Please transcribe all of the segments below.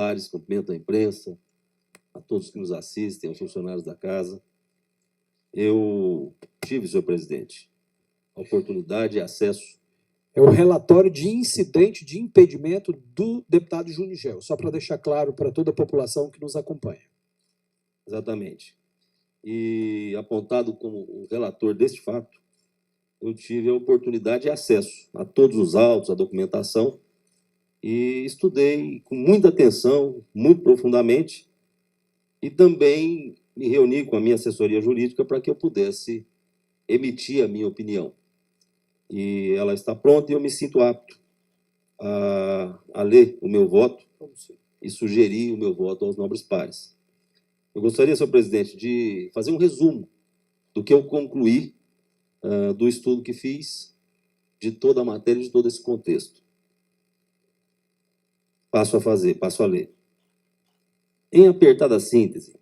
pares, cumprimento a imprensa, a todos que nos assistem, aos funcionários da casa. Eu tive, senhor presidente, a oportunidade e acesso. É o relatório de incidente de impedimento do deputado Júnior Gel, só para deixar claro para toda a população que nos acompanha. Exatamente. E apontado como o relator deste fato, eu tive a oportunidade e acesso a todos os autos, a documentação, e estudei com muita atenção, muito profundamente, e também me reuni com a minha assessoria jurídica para que eu pudesse emitir a minha opinião. E ela está pronta e eu me sinto apto a ler o meu voto e sugerir o meu voto aos nobres pares. Eu gostaria, senhor presidente, de fazer um resumo do que eu concluí do estudo que fiz, de toda a matéria, de todo esse contexto. Passo a ler. Em apertada síntese,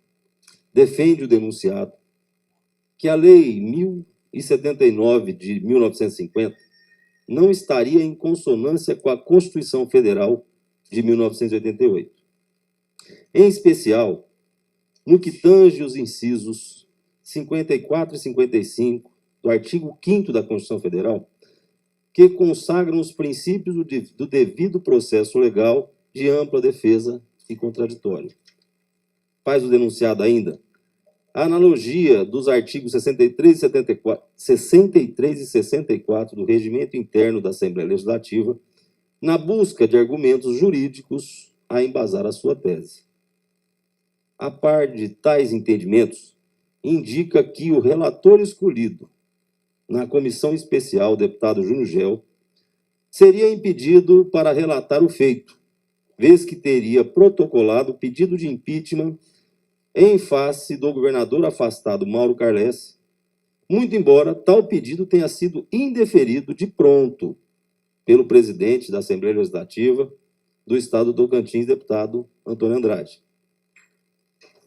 defende o denunciado que a Lei 1079 de 1950 não estaria em consonância com a Constituição Federal de 1988. Em especial, no que tange os incisos 54 e 55 do artigo 5º da Constituição Federal, que consagram os princípios do devido processo legal de ampla defesa e contraditório. Faz o denunciado ainda a analogia dos artigos 63 e 64 do Regimento Interno da Assembleia Legislativa na busca de argumentos jurídicos a embasar a sua tese. A par de tais entendimentos, indica que o relator escolhido na comissão especial, o deputado Júnior Gel, seria impedido para relatar o feito, vez que teria protocolado pedido de impeachment em face do governador afastado Mauro Carles, muito embora tal pedido tenha sido indeferido de pronto pelo presidente da Assembleia Legislativa do Estado do Tocantins, deputado Antônio Andrade.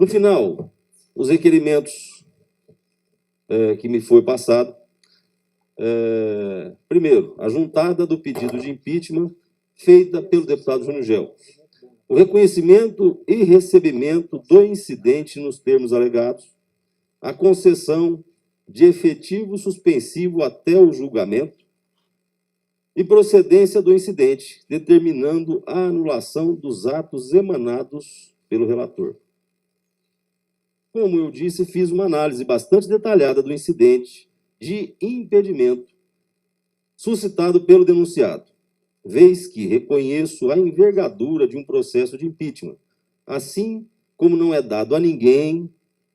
No final, os requerimentos que me foi passado, primeiro, a juntada do pedido de impeachment feita pelo deputado Júnior Gel, o reconhecimento e recebimento do incidente nos termos alegados, a concessão de efetivo suspensivo até o julgamento e procedência do incidente, determinando a anulação dos atos emanados pelo relator. Como eu disse, fiz uma análise bastante detalhada do incidente de impedimento suscitado pelo denunciado, vez que reconheço a envergadura de um processo de impeachment, assim como não é dado a ninguém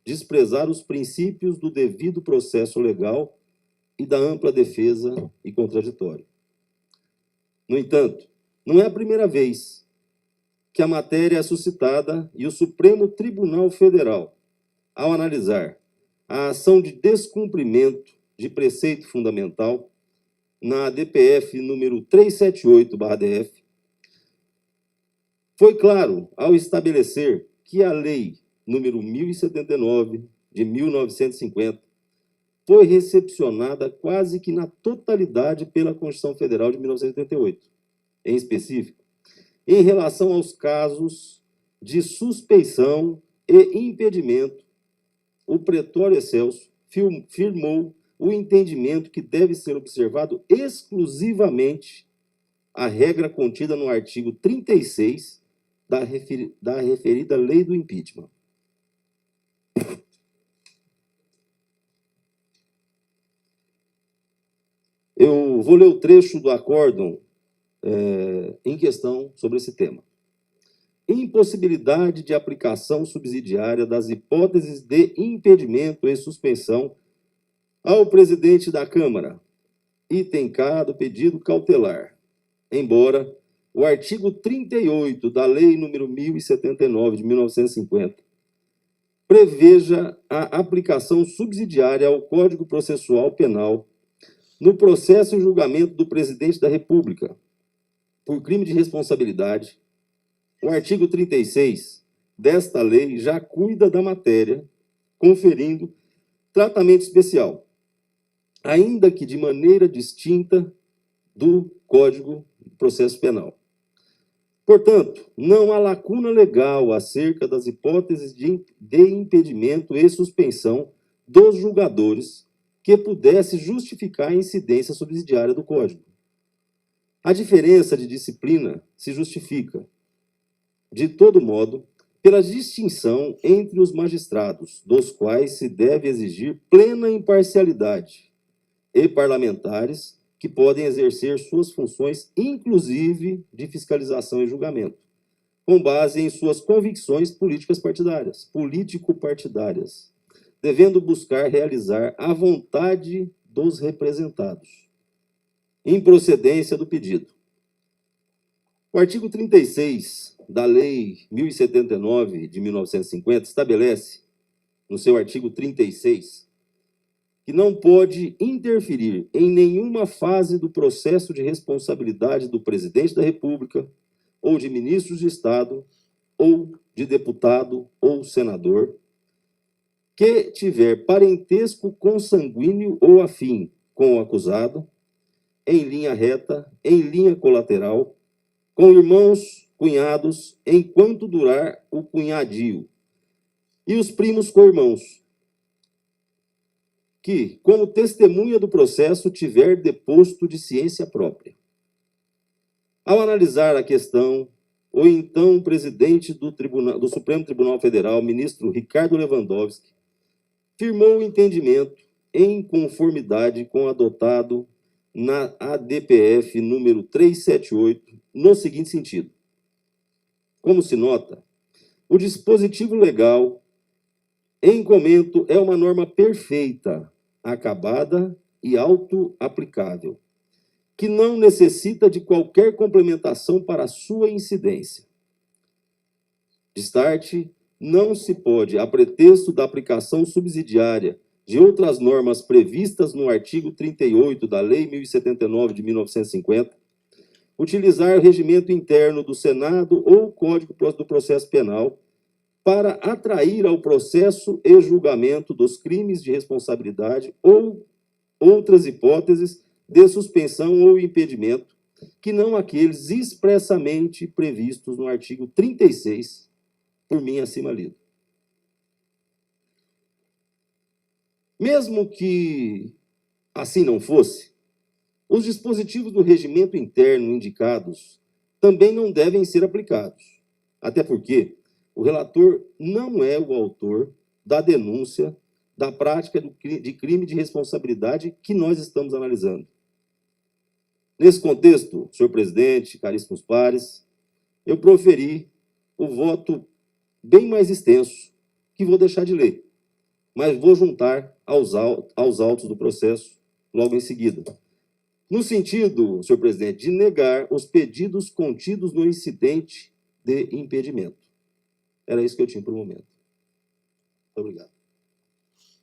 desprezar os princípios do devido processo legal e da ampla defesa e contraditório. No entanto, não é a primeira vez que a matéria é suscitada e o Supremo Tribunal Federal, ao analisar a ação de descumprimento de preceito fundamental na DPF número 378/DF, foi claro ao estabelecer que a Lei número 1079 de 1950 foi recepcionada quase que na totalidade pela Constituição Federal de 1988, em específico, em relação aos casos de suspeição e impedimento. O Pretório Excelso firmou o entendimento que deve ser observado exclusivamente a regra contida no artigo 36 da referida Lei do Impeachment. Eu vou ler o trecho do acórdão em questão sobre esse tema. Impossibilidade de aplicação subsidiária das hipóteses de impedimento e suspensão ao presidente da Câmara, item K do pedido cautelar, embora o artigo 38 da Lei número 1079 de 1950 preveja a aplicação subsidiária ao Código Processual Penal no processo e julgamento do presidente da República por crime de responsabilidade. O artigo 36 desta lei já cuida da matéria, conferindo tratamento especial, ainda que de maneira distinta do Código de Processo Penal. Portanto, não há lacuna legal acerca das hipóteses de impedimento e suspensão dos julgadores que pudesse justificar a incidência subsidiária do Código. A diferença de disciplina se justifica, de todo modo, pela distinção entre os magistrados, dos quais se deve exigir plena imparcialidade, e parlamentares que podem exercer suas funções, inclusive de fiscalização e julgamento, com base em suas convicções político-partidárias, devendo buscar realizar a vontade dos representados, em procedência do pedido. O artigo 36 da Lei 1079 de 1950 estabelece, no seu artigo 36, que não pode interferir em nenhuma fase do processo de responsabilidade do presidente da República, ou de ministros de Estado, ou de deputado ou senador, que tiver parentesco consanguíneo ou afim com o acusado, em linha reta, em linha colateral, com irmãos, cunhados, enquanto durar o cunhadio, e os primos co-irmãos, que, como testemunha do processo, tiver deposto de ciência própria. Ao analisar a questão, o então presidente do Supremo Tribunal Federal, ministro Ricardo Lewandowski, firmou o entendimento em conformidade com o adotado na ADPF número 378, no seguinte sentido. Como se nota, o dispositivo legal em comento é uma norma perfeita, acabada e auto-aplicável, que não necessita de qualquer complementação para a sua incidência. Destarte, não se pode, a pretexto da aplicação subsidiária de outras normas previstas no artigo 38 da Lei 1079 de 1950, utilizar o regimento interno do Senado ou o Código do Processo Penal para atrair ao processo e julgamento dos crimes de responsabilidade ou outras hipóteses de suspensão ou impedimento, que não aqueles expressamente previstos no artigo 36, por mim acima lido. Mesmo que assim não fosse, os dispositivos do regimento interno indicados também não devem ser aplicados, até porque o relator não é o autor da denúncia da prática de crime de responsabilidade que nós estamos analisando. Nesse contexto, senhor presidente, caríssimos pares, eu proferi o voto bem mais extenso, que vou deixar de ler, mas vou juntar aos autos do processo logo em seguida. No sentido, senhor presidente, de negar os pedidos contidos no incidente de impedimento. Era isso que eu tinha por o momento. Muito obrigado.